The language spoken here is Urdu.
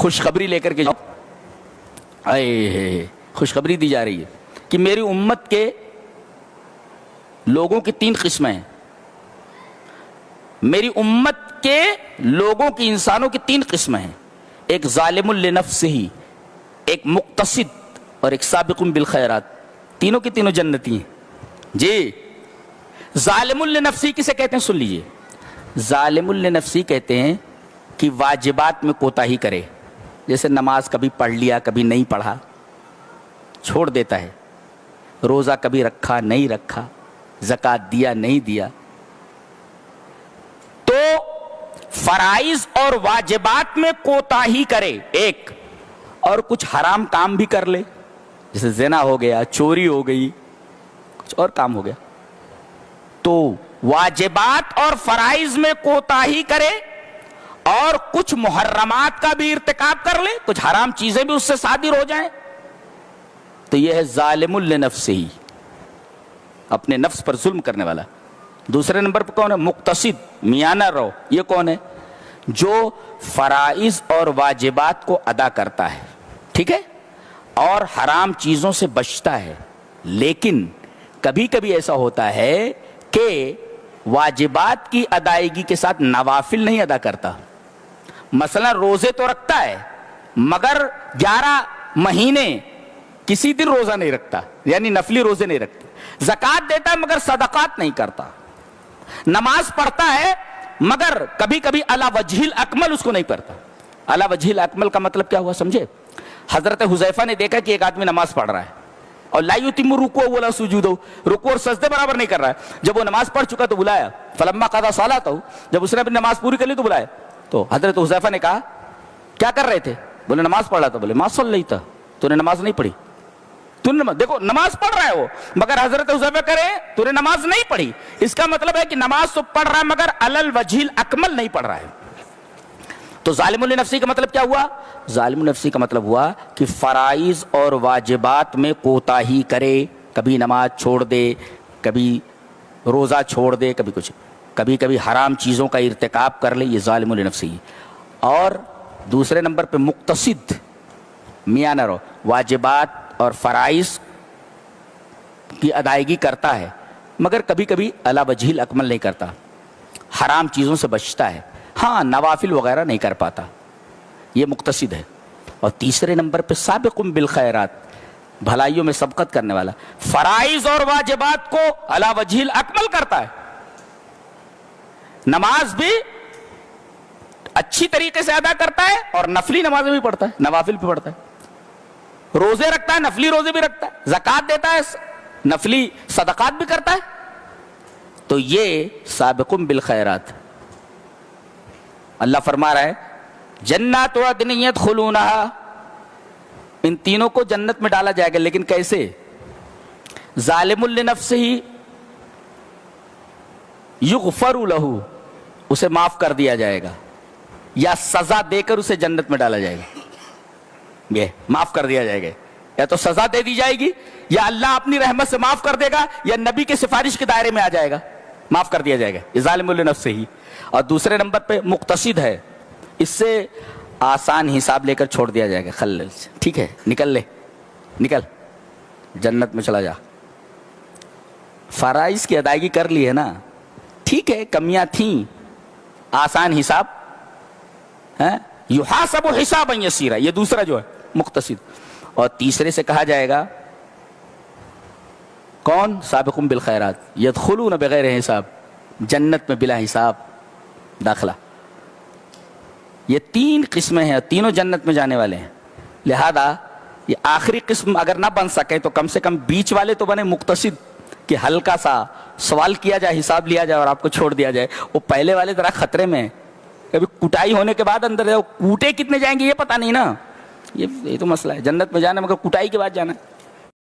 خوشخبری لے کر کے جاؤ. خوشخبری دی جا رہی ہے کہ میری امت کے لوگوں کی 3 قسمیں ہیں. میری امت کے لوگوں کی، انسانوں کی 3 قسمیں ہیں. ایک ظالم لنفسہ، ایک مقتصد، اور ایک سابق بالخیرات. تینوں کی تینوں جنتی ہیں. جی ظالم لنفسی کسے کہتے ہیں؟ سن لیجئے. ظالم لنفسی کہتے ہیں کہ واجبات میں کوتاہی کرے. جیسے نماز کبھی پڑھ لیا، کبھی نہیں پڑھا، چھوڑ دیتا ہے. روزہ کبھی رکھا نہیں رکھا، زکوٰۃ دیا نہیں دیا. تو فرائض اور واجبات میں کوتاہی کرے ایک، اور کچھ حرام کام بھی کر لے، جیسے زنا ہو گیا، چوری ہو گئی، کچھ اور کام ہو گیا. تو واجبات اور فرائض میں کوتاہی کرے اور کچھ محرمات کا بھی ارتکاب کر لے، کچھ حرام چیزیں بھی اس سے صادر ہو جائیں، تو یہ ہے ظالم لنفسہ، اپنے نفس پر ظلم کرنے والا. دوسرے نمبر پر کون ہے؟ مقتصد، میانہ رو. یہ کون ہے؟ جو فرائض اور واجبات کو ادا کرتا ہے، ٹھیک ہے، اور حرام چیزوں سے بچتا ہے. لیکن کبھی کبھی ایسا ہوتا ہے کہ واجبات کی ادائیگی کے ساتھ نوافل نہیں ادا کرتا. مثلا روزے تو رکھتا ہے مگر 11 مہینے کسی دن روزہ نہیں رکھتا، یعنی نفلی روزے نہیں رکھتے. زکوٰۃ دیتا ہے مگر صدقات نہیں کرتا. نماز پڑھتا ہے مگر کبھی کبھی علی وجہ الاکمل اس کو نہیں پڑھتا. علی وجہ الاکمل کا مطلب کیا ہوا سمجھے؟ حضرت حذیفہ نے دیکھا کہ ایک آدمی نماز پڑھ رہا ہے اور لا یتم رکوعہ ولا سجودہ، رکوع اور سجدے برابر نہیں کر رہا ہے. جب وہ نماز پڑھ چکا تو بلایا. فلما قضى صلاتہ، جب اس نے اپنی نماز پوری کر لی تو بلایا. تو حضرت حذیفہ نے کہا کیا کر رہے تھے؟ بولے نماز پڑھ رہا تھا. بولے ما صلیت، تو نے نماز نہیں پڑھی. دیکھو نماز پڑھ رہا ہے وہ، مگر حضرت حذیفہ کرے تو نے نماز نہیں پڑھی. اس کا مطلب ہے کہ نماز تو پڑھ رہا ہے مگر علی الوجہ الاکمل نہیں پڑھ رہا ہے. تو ظالم لنفسی کا مطلب کیا ہوا؟ ظالم لنفسی کا مطلب ہوا کہ فرائض اور واجبات میں کوتاہی کرے. کبھی نماز چھوڑ دے، کبھی روزہ چھوڑ دے، کبھی کچھ، کبھی کبھی حرام چیزوں کا ارتکاب کر لے. یہ ظالم لنفسی. اور دوسرے نمبر پہ مقتصد، میانہ رو، واجبات اور فرائض کی ادائیگی کرتا ہے مگر کبھی کبھی علی وجہ الاکمل نہیں کرتا، حرام چیزوں سے بچتا ہے، ہاں نوافل وغیرہ نہیں کر پاتا. یہ مقتصد ہے. اور تیسرے نمبر پہ سابق بالخیرات، بھلائیوں میں سبقت کرنے والا. فرائض اور واجبات کو علی وجہ الاکمل کرتا ہے، نماز بھی اچھی طریقے سے ادا کرتا ہے اور نفلی نمازیں بھی پڑھتا ہے، نوافل بھی پڑھتا ہے. روزے رکھتا ہے، نفلی روزے بھی رکھتا ہے، زکوٰۃ دیتا ہے، نفلی صدقات بھی کرتا ہے. تو یہ سابق بالخیرات. اللہ فرما رہا ہے جنات عدن یدخلونہا، ان تینوں کو جنت میں ڈالا جائے گا. لیکن کیسے؟ ظالم لنفسہ یغفر لہ، اسے معاف کر دیا جائے گا، یا سزا دے کر اسے جنت میں ڈالا جائے گا. یہ معاف کر دیا جائے گا، یا تو سزا دے دی جائے گی، یا اللہ اپنی رحمت سے معاف کر دے گا، یا نبی کے سفارش کے دائرے میں آ جائے گا، معاف کر دیا جائے گا. یہ ظالم لنفسہ ہی. اور دوسرے نمبر پہ مقتصد ہے، اس سے آسان حساب لے کر چھوڑ دیا جائے گا. خلل سے، ٹھیک ہے، نکل لے، نکل جنت میں چلا جا. فرائض کی ادائیگی کر لی ہے نا، ٹھیک ہے، کمیاں تھیں، آسان حساب ہے. یحاسب حسابا یسیرا، یہ دوسرا جو ہے مقتصد. اور تیسرے سے کہا جائے گا کون؟ سابقون بالخیرات، یدخلون بغیر حساب، جنت میں بلا حساب داخلہ. یہ 3 قسمیں ہیں، تینوں جنت میں جانے والے ہیں. لہذا یہ آخری قسم اگر نہ بن سکے تو کم سے کم بیچ والے تو بنے، مقتصد، کہ ہلکا سا سوال کیا جائے، حساب لیا جائے اور آپ کو چھوڑ دیا جائے. وہ پہلے والے ذرا خطرے میں ہیں، کبھی کٹائی ہونے کے بعد اندر جاؤ، کوٹے کتنے جائیں گے یہ پتہ نہیں نا. یہ تو مسئلہ ہے. جنت میں جانا مگر کٹائی کے بعد جانا ہے.